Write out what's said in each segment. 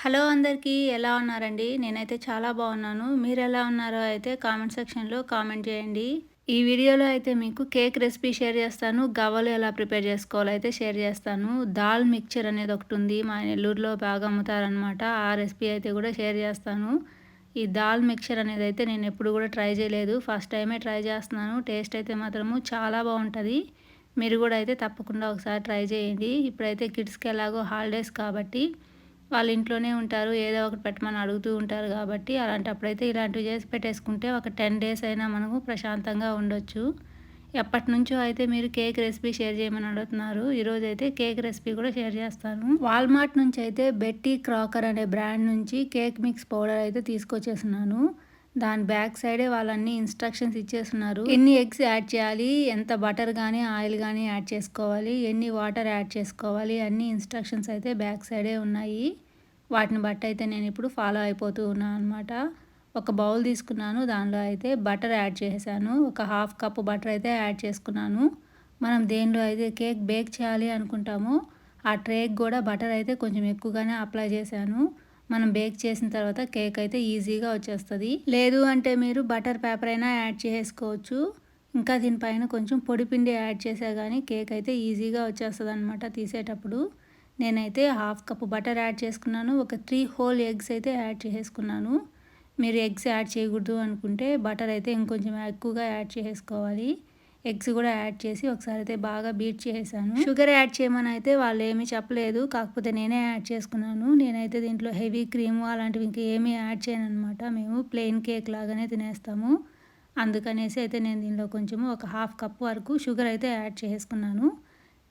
Hello అందరికీ ఎలా ఉన్నారండి? నేనైతే చాలా బాగున్నాను. మీరెలా ఉన్నారో అయితే కామెంట్ సెక్షన్‌లో కామెంట్ చేయండి. ఈ వీడియోలో అయితే మీకు కేక్ రెసిపీ షేర్ చేస్తాను. గవ్వలు ఎలా ప్రిపేర్ చేసుకోవాలో అయితే షేర్ చేస్తాను. దాల్ మిక్చర్ అనేది ఒకటుంది. మా నెల్లూరులో బాగా అమ్ముతారనమాట. ఆ రెసిపీ అయితే కూడా షేర్ చేస్తాను. ఈ దాల్ మిక్చర్ అనేది అయితే నేను ఎప్పుడు కూడా ట్రై చేయలేదు. ఫస్ట్ టైమే ట్రై చేస్తున్నాను. టేస్ట్ అయితే మాత్రము చాలా బాగుంటది. మీరు కూడా అయితే తప్పకుండా ఒకసారి ట్రై చేయండి. ఇప్పుడైతే కిడ్స్‌కి ఎలాగో హాలిడేస్ కాబట్టి వాళ్ళు ఇంట్లోనే ఉంటారు. ఏదో ఒకటి పెట్టమని అడుగుతూ ఉంటారు కాబట్టి, అలాంటప్పుడైతే ఇలాంటివి చేసి పెట్టేసుకుంటే ఒక 10 డేస్ అయినా మనము ప్రశాంతంగా ఉండొచ్చు. ఎప్పటినుంచో అయితే మీరు కేక్ రెసిపీ షేర్ చేయమని అడుగుతున్నారు. ఈరోజైతే కేక్ రెసిపీ కూడా షేర్ చేస్తాను. వాల్మార్ట్ నుంచి అయితే బెట్టీ క్రాకర్ అనే బ్రాండ్ నుంచి కేక్ మిక్స్ పౌడర్ అయితే తీసుకొచ్చేస్తున్నాను. దాని బ్యాక్ సైడే వాళ్ళన్ని ఇన్స్ట్రక్షన్స్ ఇచ్చేస్తున్నారు. ఎన్ని ఎగ్స్ యాడ్ చేయాలి, ఎంత బటర్ కానీ ఆయిల్ కానీ యాడ్ చేసుకోవాలి, ఎన్ని వాటర్ యాడ్ చేసుకోవాలి, అన్ని ఇన్స్ట్రక్షన్స్ అయితే బ్యాక్ సైడే ఉన్నాయి. వాటిని బట్టి అయితే నేను ఇప్పుడు ఫాలో అయిపోతూ ఉన్నాను అనమాట. ఒక బౌల్ తీసుకున్నాను. దానిలో అయితే బటర్ యాడ్ చేశాను. ఒక హాఫ్ కప్ బటర్ అయితే యాడ్ చేసుకున్నాను. మనం దేనిలో అయితే కేక్ బేక్ చేయాలి అనుకుంటామో ఆ ట్రేకి కూడా బటర్ అయితే కొంచెం ఎక్కువగానే అప్లై చేశాను. మనం బేక్ చేసిన తర్వాత కేక్ అయితే ఈజీగా వచ్చేస్తుంది. లేదు అంటే మీరు బటర్ పేపర్ అయినా యాడ్ చేసుకోవచ్చు. ఇంకా దీనిపైన కొంచెం పొడి పిండి యాడ్ చేసా కానీ కేక్ అయితే ఈజీగా వచ్చేస్తుంది అనమాట తీసేటప్పుడు. నేనైతే హాఫ్ కప్ బటర్ యాడ్ చేసుకున్నాను. ఒక 3 హోల్ ఎగ్స్ అయితే యాడ్ చేసుకున్నాను. మీరు ఎగ్స్ యాడ్ చేయకూడదు అనుకుంటే బటర్ అయితే ఇంకొంచెం ఎక్కువగా యాడ్ చేసుకోవాలి. ఎగ్స్ కూడా యాడ్ చేసి ఒకసారి అయితే బాగా బీట్ చేసాను. షుగర్ యాడ్ చేయమని అయితే వాళ్ళు ఏమీ చెప్పలేదు. కాకపోతే నేనే యాడ్ చేసుకున్నాను. నేనైతే దీంట్లో హెవీ క్రీము అలాంటివి ఇంకా ఏమీ యాడ్ చేయను అనమాట. మేము ప్లెయిన్ కేక్ లాగానే తినేస్తాము. అందుకనేసి అయితే నేను దీనిలో కొంచెము ఒక హాఫ్ కప్ వరకు షుగర్ అయితే యాడ్ చేసుకున్నాను.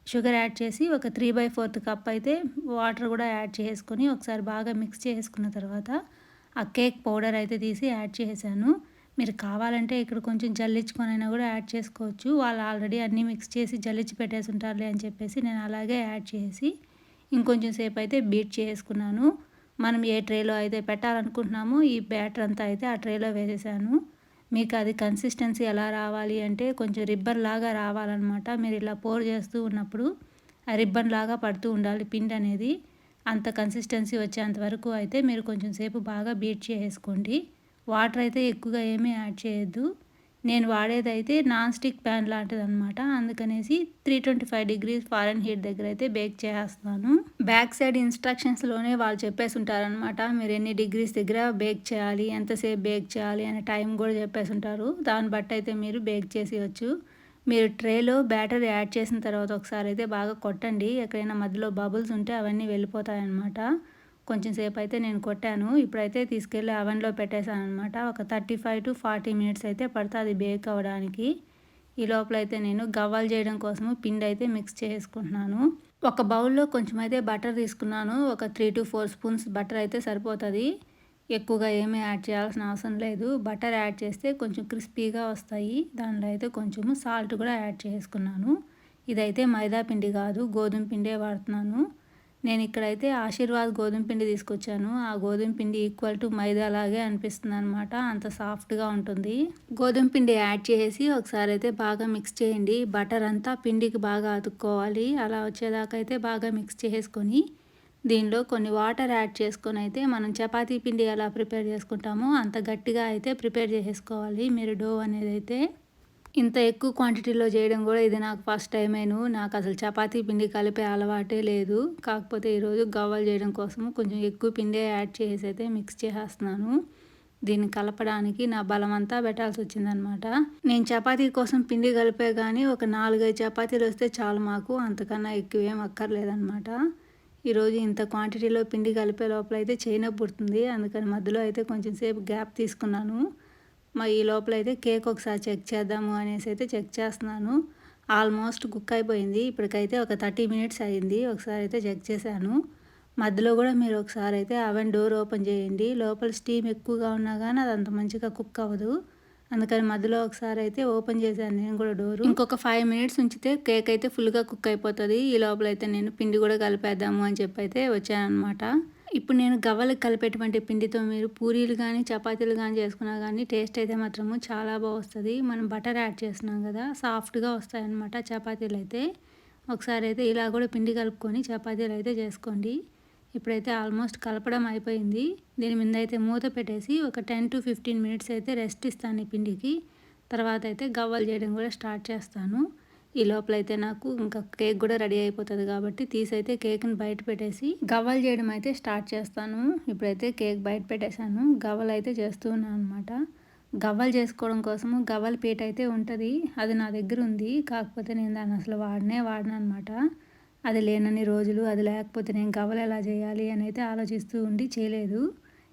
షుగర్ యాడ్ చేసి ఒక 3/4 కప్ అయితే వాటర్ కూడా యాడ్ చేసుకొని ఒకసారి బాగా మిక్స్ చేసుకున్న తర్వాత ఆ కేక్ పౌడర్ అయితే తీసి యాడ్ చేశాను. మీరు కావాలంటే ఇక్కడ కొంచెం జల్లించుకొని అయినా కూడా యాడ్ చేసుకోవచ్చు. వాళ్ళు ఆల్రెడీ అన్నీ మిక్స్ చేసి జల్లించి పెట్టేసి ఉంటారులే అని చెప్పేసి నేను అలాగే యాడ్ చేసి ఇంకొంచెం సేపు అయితే బీట్ చేసుకున్నాను. మనం ఏ ట్రేలో అయితే పెట్టాలనుకుంటున్నామో ఈ బ్యాటర్ అంతా అయితే ఆ ట్రేలో వేసేసాను. మీకు అది కన్సిస్టెన్సీ ఎలా రావాలి అంటే కొంచెం రిబ్బన్ లాగా రావాలన్నమాట. మీరు ఇలా పోర్ చేస్తూ ఉన్నప్పుడు ఆ రిబ్బన్ లాగా పడుతూ ఉండాలి పిండి అనేది. అంత కన్సిస్టెన్సీ వచ్చేంత వరకు అయితే మీరు కొంచెం సేపు బాగా బీట్ చేసుకోండి. వాటర్ అయితే ఎక్కువగా ఏమీ యాడ్ చేయొద్దు. నేను వాడేదైతే నాన్ స్టిక్ ప్యాన్ లాంటిది అనమాట. అందుకనేసి 325 డిగ్రీస్ ఫారెన్హీట్ దగ్గర అయితే బేక్ చేస్తున్నాను. బ్యాక్ సైడ్ ఇన్స్ట్రక్షన్స్లోనే వాళ్ళు చెప్పేసి ఉంటారనమాట. మీరు ఎన్ని డిగ్రీస్ దగ్గర బేక్ చేయాలి, ఎంతసేపు బేక్ చేయాలి అనే టైం కూడా చెప్పేసి ఉంటారు. దాన్ని బట్టి అయితే మీరు బేక్ చేసేయచ్చు. మీరు ట్రేలో బ్యాటర్ యాడ్ చేసిన తర్వాత ఒకసారి అయితే బాగా కొట్టండి. ఎక్కడైనా మధ్యలో బబుల్స్ ఉంటే అవన్నీ వెళ్ళిపోతాయన్నమాట. కొంచెం సేపు అయితే నేను కొట్టాను. ఇప్పుడైతే తీసుకెళ్ళి అవెన్లో పెట్టేశాను అనమాట. ఒక 35 to 40 మినిట్స్ అయితే పడుతుంది బేక్ అవ్వడానికి. ఈ లోపల అయితే నేను గవ్వలు చేయడం కోసము పిండి అయితే మిక్స్ చేసుకుంటున్నాను. ఒక బౌల్లో కొంచెం అయితే బటర్ తీసుకున్నాను. ఒక 3 to 4 స్పూన్స్ బటర్ అయితే సరిపోతుంది. ఎక్కువగా ఏమీ యాడ్ చేయాల్సిన అవసరం లేదు. బటర్ యాడ్ చేస్తే కొంచెం క్రిస్పీగా వస్తాయి. దానిలో అయితే కొంచెము సాల్ట్ కూడా యాడ్ చేసుకున్నాను. ఇదైతే మైదా పిండి కాదు, గోధుమ పిండే వాడుతున్నాను. నేను ఇక్కడైతే ఆశీర్వాద్ గోధుమ పిండి తీసుకొచ్చాను. ఆ గోధుమ పిండి ఈక్వల్ టు మైదా లాగే అనిపిస్తుంది అనమాట. అంత సాఫ్ట్గా ఉంటుంది. గోధుమ పిండి యాడ్ చేసి ఒకసారి అయితే బాగా మిక్స్ చేయండి. బటర్ అంతా పిండికి బాగా అతుక్కోవాలి. అలా వచ్చేదాకా అయితే బాగా మిక్స్ చేసుకొని దీనిలో కొన్ని వాటర్ యాడ్ చేసుకొని అయితే మనం చపాతీ పిండి ఎలా ప్రిపేర్ చేసుకుంటామో అంత గట్టిగా అయితే ప్రిపేర్ చేసేసుకోవాలి మీరు డో అనేది అయితే. ఇంత ఎక్కువ క్వాంటిటీలో చేయడం కూడా ఇది నాకు ఫస్ట్ టైమేను. నాకు అసలు చపాతీ పిండి కలిపే అలవాటే లేదు. కాకపోతే ఈరోజు గవ్వలు చేయడం కోసం కొంచెం ఎక్కువ పిండే యాడ్ చేసి అయితే మిక్స్ చేసేస్తున్నాను. దీన్ని కలపడానికి నా బలం అంతా పెట్టాల్సి వచ్చిందనమాట. నేను చపాతీ కోసం పిండి కలిపే కానీ ఒక 4-5 చపాతీలు వస్తే చాలు మాకు. అంతకన్నా ఎక్కువ ఏం అక్కర్లేదనమాట. ఈరోజు ఇంత క్వాంటిటీలో పిండి కలిపే లోపల అయితే చేయనొప్పి పుడుతుంది. అందుకని మధ్యలో అయితే కొంచెం సేపు గ్యాప్ తీసుకున్నాను. ఈ లోపల అయితే కేక్ ఒకసారి చెక్ చేద్దాము అనేసి అయితే చెక్ చేస్తున్నాను. ఆల్మోస్ట్ కుక్ అయిపోయింది. ఇప్పటికైతే ఒక 30 మినిట్స్ అయింది. ఒకసారి అయితే చెక్ చేశాను. మధ్యలో కూడా మీరు ఒకసారి అయితే అవెన్ డోర్ ఓపెన్ చేయండి. లోపల స్టీమ్ ఎక్కువగా ఉన్నా కానీ అది అంత మంచిగా కుక్ అవ్వదు. అందుకని మధ్యలో ఒకసారి అయితే ఓపెన్ చేశాను నేను కూడా డోరు. ఇంకొక 5 మినిట్స్ ఉంచితే కేక్ అయితే ఫుల్గా కుక్ అయిపోతుంది. ఈ లోపల అయితే నేను పిండి కూడా కలిపేద్దాము అని చెప్పి అయితే వచ్చానమాట. ఇప్పుడు నేను గవ్వలకు కలిపేటువంటి పిండితో మీరు పూరీలు కానీ చపాతీలు కానీ చేసుకున్నా కానీ టేస్ట్ అయితే మాత్రము చాలా బాగా వస్తుంది. మనం బటర్ యాడ్ చేస్తున్నాం కదా, సాఫ్ట్గా వస్తాయన్నమాట చపాతీలు అయితే. ఒకసారి అయితే ఇలా కూడా పిండి కలుపుకొని చపాతీలు అయితే చేసుకోండి. ఇప్పుడైతే ఆల్మోస్ట్ కలపడం అయిపోయింది. దీని మీద అయితే మూత పెట్టేసి ఒక 10-15 మినిట్స్ అయితే రెస్ట్ ఇస్తాను ఈ పిండికి. తర్వాత అయితే గవ్వలు చేయడం కూడా స్టార్ట్ చేస్తాను. ఈ లోపలైతే నాకు ఇంకా కేక్ కూడా రెడీ అయిపోతుంది కాబట్టి తీసైతే కేక్ని బయట పెట్టేసి గవ్వలు చేయడం అయితే స్టార్ట్ చేస్తాను. ఇప్పుడైతే కేక్ బయట పెట్టేశాను. గవ్వలు అయితే చేస్తూ ఉన్నాను అనమాట. గవ్వలు చేసుకోవడం కోసము గవ్వల పీట అయితే ఉంటుంది. అది నా దగ్గర ఉంది. కాకపోతే నేను దాన్ని అసలు వాడను అనమాట. అది లేనన్ని రోజులు అది లేకపోతే నేను గవ్వలు ఎలా చేయాలి అని అయితే ఆలోచిస్తూ ఉండి చేయలేదు.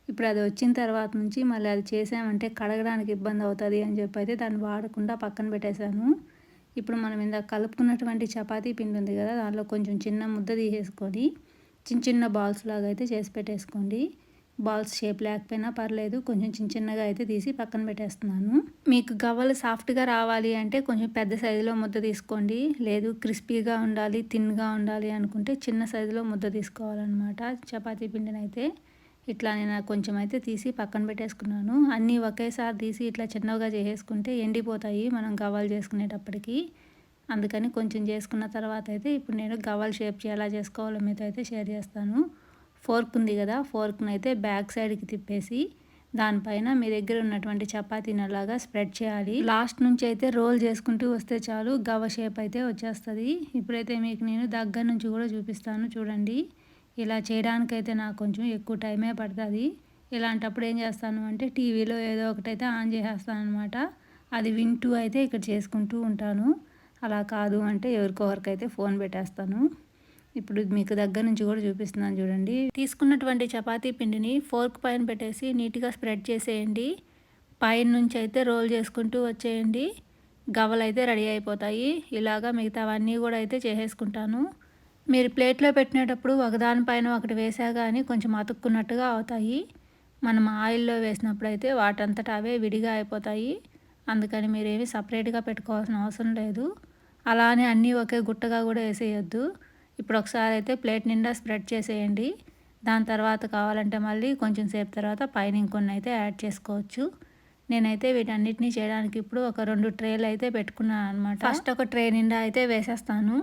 ఇప్పుడు అది వచ్చిన తర్వాత నుంచి మళ్ళీ అది చేసామంటే కడగడానికి ఇబ్బంది అవుతుంది అని చెప్పి అయితే దాన్ని వాడకుండా పక్కన పెట్టేశాను. ఇప్పుడు మనం ఇందాక కలుపుకున్నటువంటి చపాతీ పిండి ఉంది కదా, దాంట్లో కొంచెం చిన్న ముద్ద తీసేసుకొని చిన్న బాల్స్ లాగా అయితే చేసి పెట్టేసుకోండి. బాల్స్ షేప్ లేకపోయినా పర్లేదు, కొంచెం చిన్నగా అయితే తీసి పక్కన పెట్టేస్తున్నాను. మీకు గవ్వలు సాఫ్ట్గా రావాలి అంటే కొంచెం పెద్ద సైజులో ముద్ద తీసుకోండి. లేదు క్రిస్పీగా ఉండాలి, థిన్గా ఉండాలి అనుకుంటే చిన్న సైజులో ముద్ద తీసుకోవాలన్నమాట. చపాతీ పిండిని అయితే ఇట్లా నేను కొంచెం అయితే తీసి పక్కన పెట్టేసుకున్నాను. అన్నీ ఒకేసారి తీసి ఇట్లా చిన్నగా చేసేసుకుంటే ఎండిపోతాయి మనం గవ్వలు చేసుకునేటప్పటికి. అందుకని కొంచెం చేసుకున్న తర్వాత అయితే ఇప్పుడు నేను గవ్వల షేప్ ఎలా చేసుకోవాలో మీతో అయితే షేర్ చేస్తాను. ఫోర్క్ ఉంది కదా, ఫోర్క్ని అయితే బ్యాక్ సైడ్కి తిప్పేసి దానిపైన మీ దగ్గర ఉన్నటువంటి చపాతీని అలాగా స్ప్రెడ్ చేయాలి. లాస్ట్ నుంచి అయితే రోల్ చేసుకుంటూ వస్తే చాలు గవ్వ షేప్ అయితే వచ్చేస్తుంది. ఇప్పుడైతే మీకు నేను దగ్గర నుంచి కూడా చూపిస్తాను చూడండి. ఇలా చేయడానికైతే నాకు కొంచెం ఎక్కువ టైమే పడుతుంది. ఇలాంటప్పుడు ఏం చేస్తాను అంటే టీవీలో ఏదో ఒకటైతే ఆన్ చేసేస్తాను అనమాట. అది వింటూ అయితే ఇక్కడ చేసుకుంటూ ఉంటాను. అలా కాదు అంటే ఎవరికొకరికైతే ఫోన్ పెట్టేస్తాను. ఇప్పుడు మీకు దగ్గర నుంచి కూడా చూపిస్తున్నాను చూడండి. తీసుకున్నటువంటి చపాతీ పిండిని ఫోర్క్ పైన పెట్టేసి నీట్గా స్ప్రెడ్ చేసేయండి. పైన నుంచి అయితే రోల్ చేసుకుంటూ వచ్చేయండి. గవ్వలు అయితే రెడీ అయిపోతాయి. ఇలాగా మిగతావన్నీ కూడా అయితే చేసేసుకుంటాను. మీరు ప్లేట్లో పెట్టినప్పుడు ఒకదానిపైన ఒకటి వేసా కానీ కొంచెం అతుక్కున్నట్టుగా అవుతాయి. మనం ఆయిల్లో వేసినప్పుడు అయితే వాటంతట అవే విడిగా అయిపోతాయి. అందుకని మీరేమి సపరేట్గా పెట్టుకోవాల్సిన అవసరం లేదు. అలానే అన్నీ ఒకే గుట్టగా కూడా వేసేయొద్దు. ఇప్పుడు ఒకసారి అయితే ప్లేట్ నిండా స్ప్రెడ్ చేసేయండి. దాని తర్వాత కావాలంటే మళ్ళీ కొంచెం సేపు తర్వాత పైన ఇంకొన్ని అయితే యాడ్ చేసుకోవచ్చు. నేనైతే వీటన్నిటిని చేయడానికి ఇప్పుడు ఒక 2 ట్రేలు అయితే పెట్టుకున్నాను అనమాట. ఫస్ట్ ఒక ట్రే నిండా అయితే వేసేస్తాను.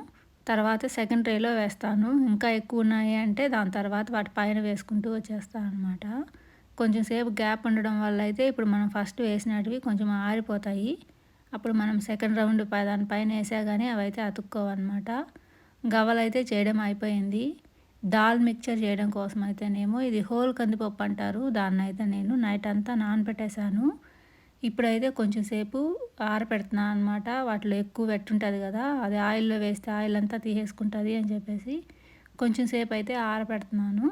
తర్వాత సెకండ్ ట్రేలో వేస్తాను. ఇంకా ఎక్కువ ఉన్నాయి అంటే దాని తర్వాత వాటి పైన వేసుకుంటూ వచ్చేస్తాను అనమాట. కొంచెం సేపు గ్యాప్ ఉండడం వల్ల అయితే ఇప్పుడు మనం ఫస్ట్ వేసినవి కొంచెం ఆరిపోతాయి. అప్పుడు మనం సెకండ్ రౌండ్ దానిపైన వేసా కానీ అవి అయితే అతుక్కోవన్నమాట. గవ్వలు అయితే చేయడం అయిపోయింది. దాల్ మిక్చర్ చేయడం కోసం అయితేనేమో ఇది హోల్ కందిపప్పు అంటారు. దాన్ని అయితే నేను నైట్ అంతా నానబెట్టేశాను. ఇప్పుడైతే కొంచెం సేపు ఆరపెడుతున్నాను అనమాట. వాటిలో ఎక్కువ వెట్టుంటుంది కదా, అది ఆయిల్లో వేస్తే ఆయిల్ అంతా తీసేసుకుంటుంది అని చెప్పేసి కొంచెం సేపు అయితే ఆరపెడుతున్నాను.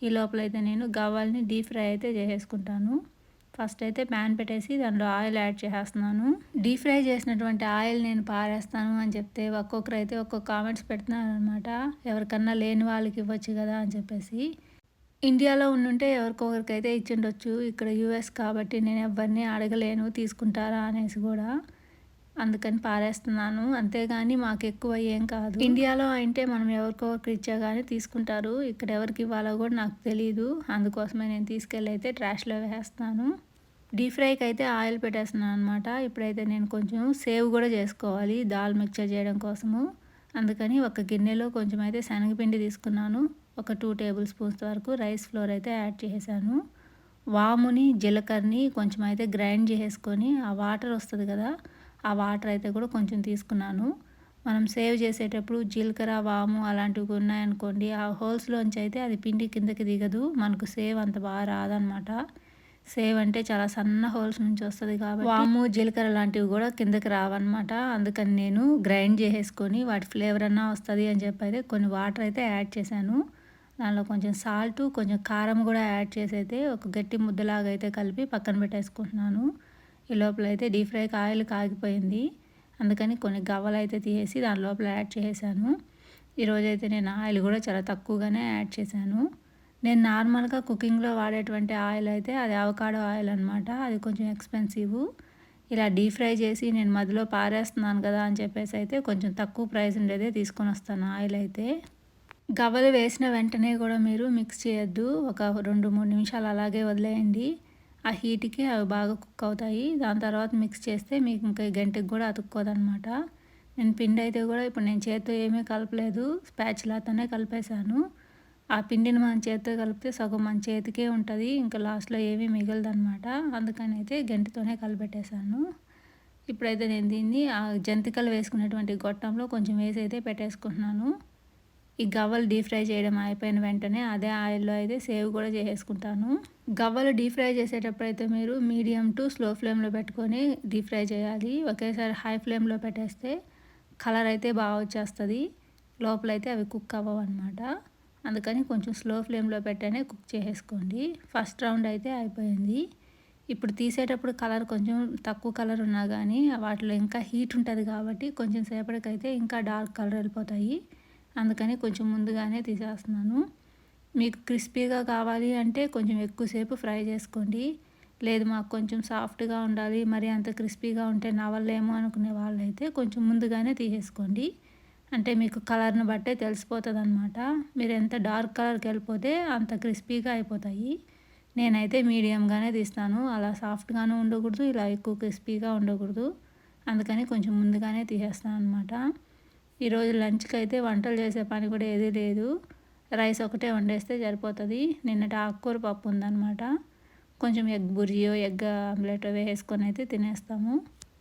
ఈ లోపలైతే నేను గవ్వల్ని డీప్ ఫ్రై అయితే చేసేసుకుంటాను. ఫస్ట్ అయితే ప్యాన్ పెట్టేసి దాంట్లో ఆయిల్ యాడ్ చేసేస్తున్నాను. డీప్ ఫ్రై చేసినటువంటి ఆయిల్ నేను పారేస్తాను అని చెప్తే ఒక్కొక్కరు అయితే ఒక్కొక్క కామెంట్స్ పెడుతున్నారు అనమాట. ఎవరికన్నా లేని వాళ్ళకి ఇవ్వచ్చు కదా అని చెప్పేసి. ఇండియాలో ఉండుంటే ఎవరికొకరికైతే ఇచ్చిండొచ్చు. ఇక్కడ యూఎస్ కాబట్టి నేను ఎవరిని అడగలేను తీసుకుంటారా అనేసి కూడా. అందుకని పారేస్తున్నాను. అంతేగాని మాకు ఎక్కువ ఏం కాదు. ఇండియాలో అంటే మనం ఎవరికొకరికి ఇచ్చా కానీ తీసుకుంటారు. ఇక్కడ ఎవరికి ఇవ్వాలో కూడా నాకు తెలియదు. అందుకోసమే నేను తీసుకెళ్ళి అయితే ట్రాష్లో వేస్తాను. డీప్ ఫ్రైకి అయితే ఆయిల్ పెట్టేస్తున్నాను అనమాట. ఇప్పుడైతే నేను కొంచెం సేవ్ కూడా చేసుకోవాలి దాల్ మిక్చర్ చేయడం కోసము. అందుకని ఒక గిన్నెలో కొంచెం అయితే శనగపిండి తీసుకున్నాను. ఒక 2 టేబుల్ స్పూన్స్ వరకు రైస్ ఫ్లోర్ అయితే యాడ్ చేశాను. వాముని జీలకర్రని కొంచెం అయితే గ్రైండ్ చేసుకొని ఆ వాటర్ వస్తుంది కదా, ఆ వాటర్ అయితే కూడా కొంచెం తీసుకున్నాను. మనం సేవ్ చేసేటప్పుడు జీలకర్ర వాము అలాంటివి ఉన్నాయనుకోండి, ఆ హోల్స్లోంచి అయితే అది పిండి కిందకి దిగదు. మనకు సేవ్ అంత బాగా రాదనమాట. సేవ్ అంటే చాలా సన్న హోల్స్ నుంచి వస్తుంది కాబట్టి వాము జీలకర్ర లాంటివి కూడా కిందకి రావన్నమాట. అందుకని నేను గ్రైండ్ చేసేసుకొని వాటి ఫ్లేవర్ అన్నా వస్తుంది అని చెప్పి అయితే కొన్ని వాటర్ అయితే యాడ్ చేశాను. దానిలో కొంచెం సాల్ట్ కొంచెం కారం కూడా యాడ్ చేసి అయితే ఒక గట్టి ముద్దలాగా అయితే కలిపి పక్కన పెట్టేసుకుంటున్నాను. ఈ లోపల అయితే డీప్ ఫ్రైకి ఆయిల్ కాగిపోయింది. అందుకని కొన్ని గవ్వలు అయితే తీసేసి దాని లోపల యాడ్ చేశాను. ఈరోజైతే నేను ఆయిల్ కూడా చాలా తక్కువగానే యాడ్ చేశాను. నేను నార్మల్గా కుకింగ్లో వాడేటువంటి ఆయిల్ అయితే అది అవకాడో ఆయిల్ అనమాట. అది కొంచెం ఎక్స్పెన్సివ్. ఇలా డీప్ ఫ్రై చేసి నేను మధ్యలో పారేస్తున్నాను కదా అని చెప్పేసి అయితే కొంచెం తక్కువ ప్రైస్ ఉండేదే తీసుకొని వస్తాను ఆయిల్ అయితే. గవ్వలు వేసిన వెంటనే కూడా మీరు మిక్స్ చేయొద్దు. ఒక 2-3 నిమిషాలు అలాగే వదిలేయండి. ఆ హీట్కి అవి బాగా కుక్ అవుతాయి. దాని తర్వాత మిక్స్ చేస్తే మీకు ఇంకా గంటకి కూడా అతుక్కోదనమాట. నేను పిండి అయితే కూడా ఇప్పుడు నేను చేతితో ఏమీ కలపలేదు, స్పాచులాతోనే కలిపేశాను. ఆ పిండిని మనం చేత్తో కలిపితే సగం మన చేతికే ఉంటుంది, ఇంకా లాస్ట్‌లో ఏమీ మిగలదనమాట. అందుకని అయితే గంటెతోనే కలిపెట్టేసాను. ఇప్పుడైతే నేను దీన్ని జంతికలు వేసుకునేటువంటి గొట్టంలో కొంచెం వేసి అయితే పెట్టేసుకుంటున్నాను. ఈ గవ్వలు డీప్ ఫ్రై చేయడం అయిపోయిన వెంటనే అదే ఆయిల్‌లో అయితే సేవ్ కూడా చేసేసుకుంటాను. గవ్వలు డీప్ ఫ్రై చేసేటప్పుడు అయితే మీరు మీడియం టు స్లో ఫ్లేమ్‌లో పెట్టుకొని డీప్ ఫ్రై చేయాలి. ఒకేసారి హై ఫ్లేమ్‌లో పెట్టేస్తే కలర్ అయితే బాగా వచ్చేస్తది. లోపలైతే అవి కుక్ అవ్వవన్నమాట. అందుకని కొంచెం స్లో ఫ్లేమ్‌లో పెట్టనే కుక్ చేసేసుకోండి. ఫస్ట్ రౌండ్ అయితే అయిపోయింది. ఇప్పుడు తీసేటప్పుడు కలర్ కొంచెం తక్కువ కలర్ ఉన్నా కానీ వాటిలో ఇంకా హీట్ ఉంటుంది కాబట్టి కొంచెం సేపటికైతే ఇంకా డార్క్ కలర్ వెళ్ళిపోతాయి. అందుకని కొంచెం ముందుగానే తీసేస్తున్నాను. మీకు క్రిస్పీగా కావాలి అంటే కొంచెం ఎక్కువసేపు ఫ్రై చేసుకోండి. లేదు మాకు కొంచెం సాఫ్ట్గా ఉండాలి, మరి అంత క్రిస్పీగా ఉంటే నా వల్ల ఏమో అనుకునే వాళ్ళైతే కొంచెం ముందుగానే తీసేసుకోండి. అంటే మీకు కలర్ని బట్టే తెలిసిపోతుంది అనమాట. మీరు ఎంత డార్క్ కలర్కి వెళ్ళిపోతే అంత క్రిస్పీగా అయిపోతాయి. నేనైతే మీడియంగానే తీస్తాను. అలా సాఫ్ట్గాను ఉండకూడదు, ఇలా ఎక్కువ క్రిస్పీగా ఉండకూడదు. అందుకని కొంచెం ముందుగానే తీసేస్తాను అనమాట. ఈరోజు లంచ్కి అయితే వంటలు చేసే పని కూడా ఏదీ లేదు. రైస్ ఒకటే వండేస్తే సరిపోతుంది. నిన్నటి ఆకుకూర పప్పు ఉందన్నమాట. కొంచెం ఎగ్ బుర్జియో ఎగ్ ఆమ్లెట్ వేసుకొని అయితే తినేస్తాము.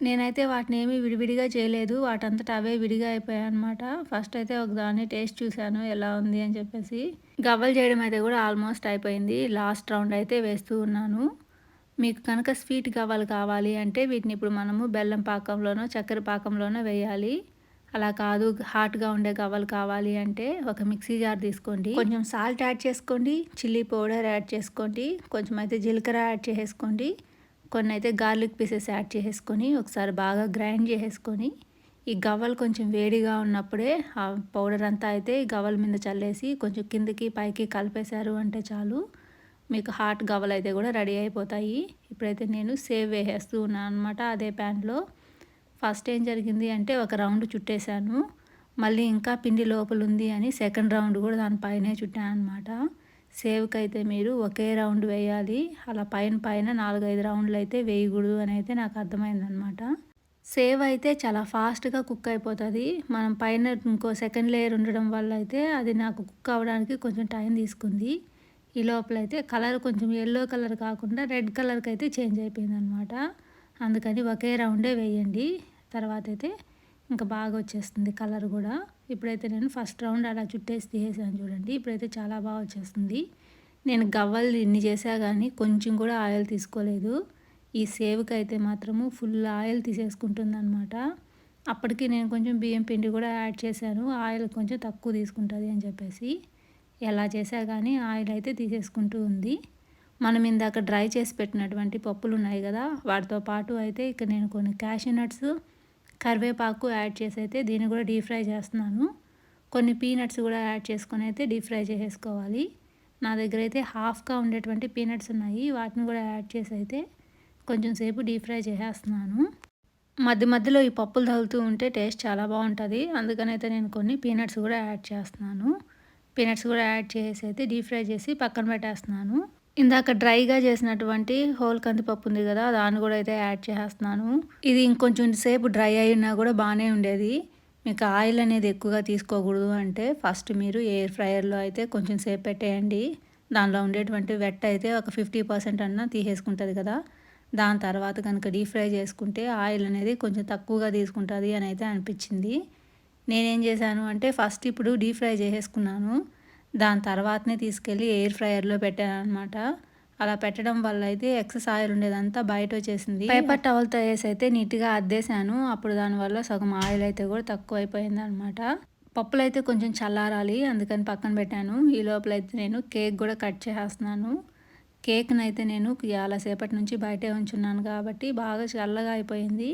నేనైతే వాటిని ఏమీ విడివిడిగా చేయలేదు, వాటంతటా అవే విడిగా అయిపోయాయి అనమాట. ఫస్ట్ అయితే ఒకదాన్ని టేస్ట్ చూశాను ఎలా ఉంది అని చెప్పేసి. గవ్వలు చేయడం అయితే కూడా ఆల్మోస్ట్ అయిపోయింది. లాస్ట్ రౌండ్ అయితే వేస్తూ ఉన్నాను. మీకు కనుక స్వీట్ గవ్వలు కావాలి అంటే వీటిని ఇప్పుడు మనము బెల్లం పాకంలోనో చక్కెర పాకంలోనో వేయాలి. అలా కాదు హాట్గా ఉండే గవ్వలు కావాలి అంటే ఒక మిక్సీ జార్ తీసుకోండి, కొంచెం సాల్ట్ యాడ్ చేసుకోండి, చిల్లీ పౌడర్ యాడ్ చేసుకోండి, కొంచెం అయితే జీలకర్ర యాడ్ చేసుకోండి, కొన్ని అయితే గార్లిక్ పీసెస్ యాడ్ చేసుకొని ఒకసారి బాగా గ్రైండ్ చేసేసుకొని ఈ గవ్వలు కొంచెం వేడిగా ఉన్నప్పుడే ఆ పౌడర్ అంతా అయితే గవ్వల మీద చల్లేసి కొంచెం కిందకి పైకి కలిపేశారు అంటే చాలు, మీకు హాట్ గవ్వలు అయితే కూడా రెడీ అయిపోతాయి. ఇప్పుడైతే నేను సేవ్ వేసేస్తూ ఉన్నాను అనమాట అదే ప్యాన్లో. ఫస్ట్ ఏం జరిగింది అంటే ఒక రౌండ్ చుట్టేశాను, మళ్ళీ ఇంకా పిండి లోపల ఉంది అని సెకండ్ రౌండ్ కూడా దానిపైనే చుట్టాను అనమాట. సేవ్కి అయితే మీరు ఒకే రౌండ్ వేయాలి, అలా పైన పైన 4-5 రౌండ్లు అయితే వేయకూడదు అని అయితే నాకు అర్థమైందనమాట. సేవ్ అయితే చాలా ఫాస్ట్గా కుక్ అయిపోతుంది. మనం పైన ఇంకో సెకండ్ లేయర్ ఉండడం వల్ల అయితే అది నాకు కుక్ అవ్వడానికి కొంచెం టైం తీసుకుంది. ఈ లోపలైతే కలర్ కొంచెం ఎల్లో కలర్ కాకుండా రెడ్ కలర్కి అయితే చేంజ్ అయిపోయింది అనమాట. అందుకని ఒకే రౌండే వేయండి, తర్వాత అయితే ఇంకా బాగా వచ్చేస్తుంది కలర్ కూడా. ఇప్పుడైతే నేను ఫస్ట్ రౌండ్ అలా చుట్టేసి తీసేసాను చూడండి. ఇప్పుడైతే చాలా బాగా వచ్చేస్తుంది. నేను గవ్వలు ఇన్ని చేసా కానీ కొంచెం కూడా ఆయిల్ తీసుకోలేదు. ఈ సేవ్కి అయితే మాత్రము ఫుల్ ఆయిల్ తీసేసుకుంటుంది అనమాట. అప్పటికి నేను కొంచెం బియ్యం పిండి కూడా యాడ్ చేశాను, ఆయిల్ కొంచెం తక్కువ తీసుకుంటుంది అని చెప్పేసి. ఎలా చేసా కానీ ఆయిల్ అయితే తీసేసుకుంటూ ఉంది. మనం ఇందాక డ్రై చేసి పెట్టినటువంటి పప్పులు ఉన్నాయి కదా, వాటితో పాటు అయితే ఇక నేను కొన్ని క్యాషూ నట్స్, కరివేపాకు యాడ్ చేసి అయితే దీన్ని కూడా డీప్ ఫ్రై చేస్తున్నాను. కొన్ని పీనట్స్ కూడా యాడ్ చేసుకొని అయితే డీప్ ఫ్రై చేసేసుకోవాలి. నా దగ్గర అయితే హాఫ్గా ఉండేటువంటి పీనట్స్ ఉన్నాయి, వాటిని కూడా యాడ్ చేసి అయితే కొంచెం సేపు డీప్ ఫ్రై చేసేస్తున్నాను. మధ్య మధ్యలో ఈ పప్పులు తగులుతూ ఉంటే టేస్ట్ చాలా బాగుంటుంది. అందుకనైతే నేను కొన్ని పీనట్స్ కూడా యాడ్ చేస్తున్నాను. పీనట్స్ కూడా యాడ్ చేసి అయితే డీప్ ఫ్రై చేసి పక్కన పెట్టేస్తున్నాను. ఇందాక డ్రైగా చేసినటువంటి హోల్ కందిపప్పు ఉంది కదా, దాన్ని కూడా అయితే యాడ్ చేసేస్తున్నాను. ఇది ఇంకొంచెం సేపు డ్రై అయినా కూడా బాగానే ఉండేది. మీకు ఆయిల్ అనేది ఎక్కువగా తీసుకోకూడదు అంటే ఫస్ట్ మీరు ఎయిర్ ఫ్రైయర్లో అయితే కొంచెం సేపు పెట్టేయండి. దానిలో ఉండేటువంటి వెట్ అయితే ఒక 50% అన్నా తీసేసుకుంటుంది కదా. దాని తర్వాత కనుక డీప్ ఫ్రై చేసుకుంటే ఆయిల్ అనేది కొంచెం తక్కువగా తీసుకుంటుంది అని అయితే అనిపించింది. నేనేం చేశాను అంటే ఫస్ట్ ఇప్పుడు డీప్ ఫ్రై చేసేసుకున్నాను, దాని తర్వాతనే తీసుకెళ్ళి ఎయిర్ ఫ్రైయర్లో పెట్టాను అనమాట. అలా పెట్టడం వల్ల అయితే ఎక్సెస్ ఆయిల్ ఉండేదంతా బయట వచ్చేసింది. పేపర్ టవల్తో వేసి అయితే నీట్గా అద్దేశాను, అప్పుడు దానివల్ల సగం ఆయిల్ అయితే కూడా తక్కువ అయిపోయింది అనమాట. పప్పులు అయితే కొంచెం చల్లారాలి, అందుకని పక్కన పెట్టాను. ఈ లోపలైతే నేను కేక్ కూడా కట్ చేసేస్తున్నాను. కేక్ని అయితే నేను చాలాసేపటి నుంచి బయటే ఉంచున్నాను కాబట్టి బాగా చల్లగా అయిపోయింది.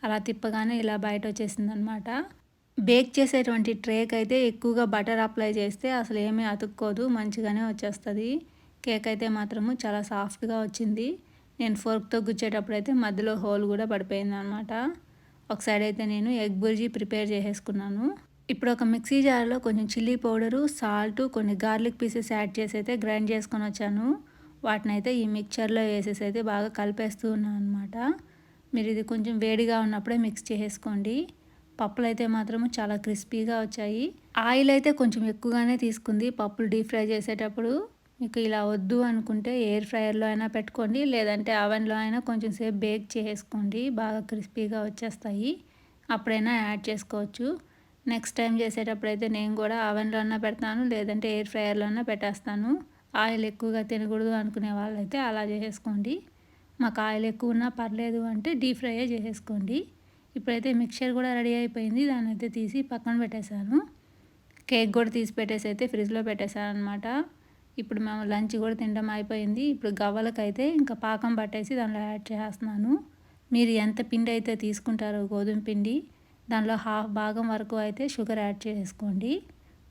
అలా తిప్పగానే ఇలా బయట వచ్చేసింది అనమాట. బేక్ చేసేటువంటి ట్రేకి అయితే ఎక్కువగా బటర్ అప్లై చేస్తే అసలు ఏమీ అతుక్కోదు, మంచిగానే వచ్చేస్తుంది. కేక్ అయితే మాత్రము చాలా సాఫ్ట్గా వచ్చింది. నేను ఫోర్క్తో గుచ్చేటప్పుడు అయితే మధ్యలో హోల్ కూడా పడిపోయింది అనమాట. ఒక సైడ్ అయితే నేను ఎగ్ బుర్జీ ప్రిపేర్ చేసేసుకున్నాను. ఇప్పుడు ఒక మిక్సీ జార్లో కొంచెం చిల్లీ పౌడరు, సాల్ట్, కొన్ని గార్లిక్ పీసెస్ యాడ్ చేసి అయితే గ్రైండ్ చేసుకొని వచ్చాను. వాటిని అయితే ఈ మిక్చర్లో వేసేసి అయితే బాగా కలిపేస్తూ ఉన్నాను అనమాట. మీరు ఇది కొంచెం వేడిగా ఉన్నప్పుడే మిక్స్ చేసేసుకోండి. పప్పులు అయితే మాత్రం చాలా క్రిస్పీగా వచ్చాయి. ఆయిల్ అయితే కొంచెం ఎక్కువగానే తీసుకుంది పప్పులు డీప్ ఫ్రై చేసేటప్పుడు. మీకు ఇలా వద్దు అనుకుంటే ఎయిర్ ఫ్రైయర్‌లో అయినా పెట్టుకోండి. లేదంటే అవెన్‌లో అయినా కొంచెం సేపు బేక్ చేసుకోండి. బాగా క్రిస్పీగా వచ్చేస్తాయి. అప్పుడైనా యాడ్ చేసుకోవచ్చు. నెక్స్ట్ టైం చేసేటప్పుడైతే నేను కూడా అవెన్‌లో అన్నా పెడతాను. లేదంటే ఎయిర్ ఫ్రైయర్‌లో అన్నా పెట్టేస్తాను. ఆయిల్ ఎక్కువగా తినకూడదు అనుకునే వాళ్ళైతే అలా చేసేసుకోండి. మాకు ఆయిల్ ఎక్కువ ఉన్నా పర్లేదు అంటే డీప్ ఫ్రైయే చేసేసుకోండి. ఇప్పుడైతే మిక్చర్ కూడా రెడీ అయిపోయింది. దాన్నైతే తీసి పక్కన పెట్టేశాను. కేక్ కూడా తీసి పెట్టేసి అయితే ఫ్రిడ్జ్లో పెట్టేశాను అనమాట. ఇప్పుడు మేము లంచ్ కూడా తినడం అయిపోయింది. ఇప్పుడు గవ్వలకైతే ఇంకా పాకం పట్టేసి దానిలో యాడ్ చేస్తున్నాను. మీరు ఎంత పిండి అయితే తీసుకుంటారో గోధుమ పిండి దానిలో హాఫ్ భాగం వరకు అయితే షుగర్ యాడ్ చేసుకోండి.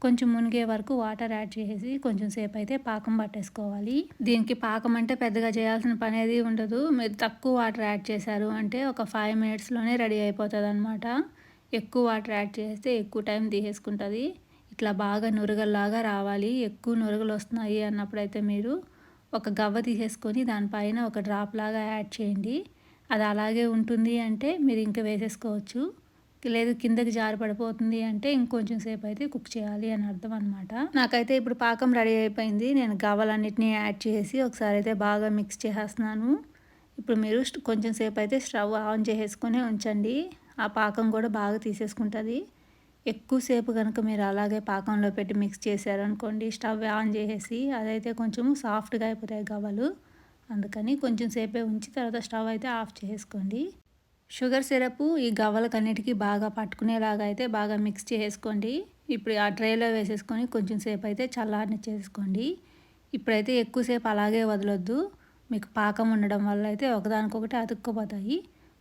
కొంచెం మునిగే వరకు వాటర్ యాడ్ చేసి కొంచెం సేపు అయితే పాకం పట్టేసుకోవాలి. దీనికి పాకం అంటే పెద్దగా చేయాల్సిన పని ఏది ఉండదు. మీరు తక్కువ వాటర్ యాడ్ చేశారు అంటే ఒక 5 మినిట్స్లోనే రెడీ అయిపోతుంది అనమాట. ఎక్కువ వాటర్ యాడ్ చేస్తే ఎక్కువ టైం తీసేసుకుంటుంది. ఇట్లా బాగా నురగల్లాగా రావాలి. ఎక్కువ నురగలు వస్తున్నాయి అన్నప్పుడైతే మీరు ఒక గవ్వ తీసేసుకొని దానిపైన ఒక డ్రాప్ లాగా యాడ్ చేయండి. అది అలాగే ఉంటుంది అంటే మీరు ఇంకా వేసేసుకోవచ్చు. లేదు కిందకి జారి పడిపోతుంది అంటే ఇంకొంచెం సేపు అయితే కుక్ చేయాలి అని అర్థం అనమాట. నాకైతే ఇప్పుడు పాకం రెడీ అయిపోయింది. నేను గవ్వలన్నిటిని యాడ్ చేసి ఒకసారి అయితే బాగా మిక్స్ చేసేస్తున్నాను. ఇప్పుడు మీరు కొంచెం సేపు అయితే స్టవ్ ఆన్ చేసేసుకొని ఉంచండి. ఆ పాకం కూడా బాగా తీసేసుకుంటుంది. ఎక్కువసేపు కనుక మీరు అలాగే పాకంలో పెట్టి మిక్స్ చేశారనుకోండి స్టవ్ ఆన్ చేసేసి అదైతే కొంచెం సాఫ్ట్గా అయిపోతాయి గవ్వలు. అందుకని కొంచెం సేపే ఉంచి తర్వాత స్టవ్ అయితే ఆఫ్ చేసుకోండి. షుగర్ సిరప్ ఈ గవ్వలకన్నిటికీ బాగా పట్టుకునేలాగా అయితే బాగా మిక్స్ చేసుకోండి. ఇప్పుడు ఆ ట్రేలో వేసేసుకొని కొంచెం సేపు అయితే చల్లారనిచ్చేసుకోండి. ఇప్పుడైతే ఎక్కువసేపు అలాగే వదలొద్దు. మీకు పాకం ఉండడం వల్ల అయితే ఒకదానికొకటి అతుక్కుపోతాయి.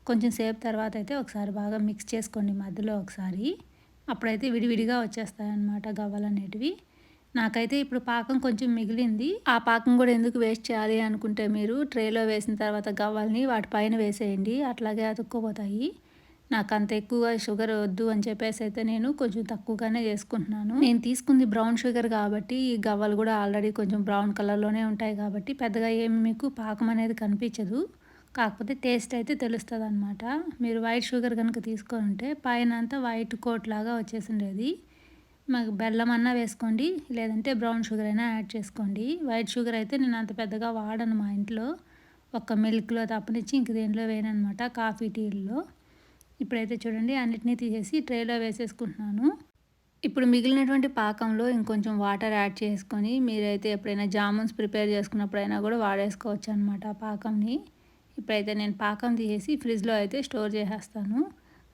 కొంచెం సేపు తర్వాత అయితే ఒకసారి బాగా మిక్స్ చేసుకోండి మధ్యలో ఒకసారి. అప్పుడైతే విడివిడిగా వచ్చేస్తాయన్నమాట గవ్వలనేటివి. నాకైతే ఇప్పుడు పాకం కొంచెం మిగిలింది. ఆ పాకం కూడా ఎందుకు వేస్ట్ చేయాలి అనుకుంటే మీరు ట్రేలో వేసిన తర్వాత గవ్వల్ని వాటిపైన వేసేయండి. అట్లాగే అతుక్కుపోతాయి. నాకు అంత ఎక్కువగా షుగర్ వద్దు అని చెప్పేసి అయితే నేను కొంచెం తక్కువగానే చేసుకుంటున్నాను. నేను తీసుకుంది బ్రౌన్ షుగర్ కాబట్టి ఈ గవ్వలు కూడా ఆల్రెడీ కొంచెం బ్రౌన్ కలర్లోనే ఉంటాయి కాబట్టి పెద్దగా ఏమి మీకు పాకం అనేది కనిపించదు. కాకపోతే టేస్ట్ అయితే తెలుస్తుంది అనమాట. మీరు వైట్ షుగర్ కనుక తీసుకొని ఉంటే పైన అంతా వైట్ కోట్ లాగా వచ్చేసి ఉండేది. మాకు బెల్లం అన్నా వేసుకోండి లేదంటే బ్రౌన్ షుగర్ అయినా యాడ్ చేసుకోండి. వైట్ షుగర్ అయితే నేను అంత పెద్దగా వాడను మా ఇంట్లో. ఒక్క మిల్క్లో తప్పనిచ్చి ఇంక దేంట్లో వేయనమాట కాఫీ టీల్లో. ఇప్పుడైతే చూడండి అన్నిటినీ తీసేసి ట్రేలో వేసేసుకుంటున్నాను. ఇప్పుడు మిగిలినటువంటి పాకంలో ఇంకొంచెం వాటర్ యాడ్ చేసుకొని మీరైతే ఎప్పుడైనా జామున్స్ ప్రిపేర్ చేసుకున్నప్పుడైనా కూడా వాడేసుకోవచ్చు అనమాట పాకంని. ఇప్పుడైతే నేను పాకం తీసేసి ఫ్రిడ్జ్లో అయితే స్టోర్ చేసేస్తాను.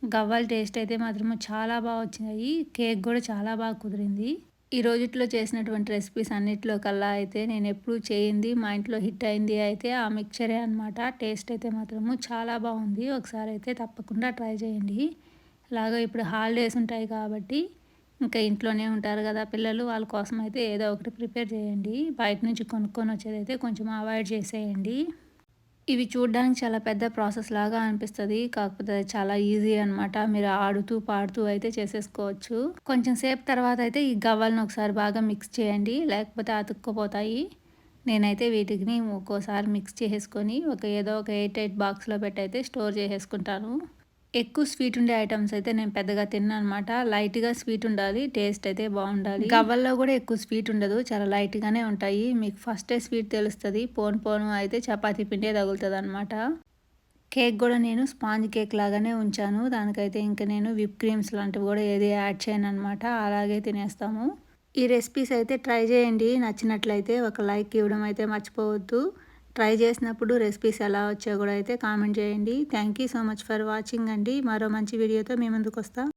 గవ్వల టేస్ట్ అయితే మాత్రము చాలా బాగా వచ్చినాయి. కేక్ కూడా చాలా బాగా కుదిరింది. ఈ రోజుట్లో చేసినటువంటి రెసిపీస్ అన్నిట్లో కల్లా అయితే నేను ఎప్పుడూ చేయింది మా ఇంట్లో హిట్ అయింది అయితే ఆ మిక్చరే అనమాట. టేస్ట్ అయితే మాత్రము చాలా బాగుంది. ఒకసారి అయితే తప్పకుండా ట్రై చేయండి. అలాగా ఇప్పుడు హాలిడేస్ ఉంటాయి కాబట్టి ఇంకా ఇంట్లోనే ఉంటారు కదా పిల్లలు, వాళ్ళ కోసం అయితే ఏదో ఒకటి ప్రిపేర్ చేయండి. బయట నుంచి కొనుక్కొని వచ్చేదైతే కొంచెం అవాయిడ్ చేసేయండి. ఇవి చూడ్డానికి చాలా పెద్ద ప్రాసెస్ లాగా అనిపిస్తుంది. కాకపోతే అది చాలా ఈజీ అనమాట. మీరు ఆడుతూ పాడుతూ అయితే చేసేసుకోవచ్చు. కొంచెం సేపు తర్వాత అయితే ఈ గవ్వలను ఒకసారి బాగా మిక్స్ చేయండి. లేకపోతే అతుక్కుపోతాయి. నేనైతే వీటిని ఒక్కోసారి మిక్స్ చేసుకొని ఏదో ఒక ఎయిట్ బాక్స్లో పెట్టి అయితే స్టోర్ చేసేసుకుంటాను. ఎక్కువ స్వీట్ ఉండే ఐటమ్స్ అయితే నేను పెద్దగా తిన్నాను అనమాట. లైట్గా స్వీట్ ఉండాలి, టేస్ట్ అయితే బాగుండాలి. గవ్వల్లో కూడా ఎక్కువ స్వీట్ ఉండదు, చాలా లైట్గానే ఉంటాయి. మీకు ఫస్టే స్వీట్ తెలుస్తుంది, పోను పోను అయితే చపాతీ పిండే తగులుతుంది అనమాట. కేక్ కూడా నేను స్పాంజ్ కేక్ లాగానే ఉంచాను. దానికైతే ఇంకా నేను విప్ క్రీమ్స్ లాంటివి కూడా ఏది యాడ్ చేయను అనమాట. అలాగే తినేస్తాము. ఈ రెసిపీస్ అయితే ట్రై చేయండి. నచ్చినట్లయితే ఒక లైక్ ఇవ్వడం అయితే మర్చిపోవద్దు. ట్రై చేసినప్పుడు రెసిపీస్ ఎలా వచ్చాయో కూడా అయితే కామెంట్ చేయండి. Thank you so much for watching అండి. మరో మంచి వీడియోతో మీ ముందుకు వస్తా.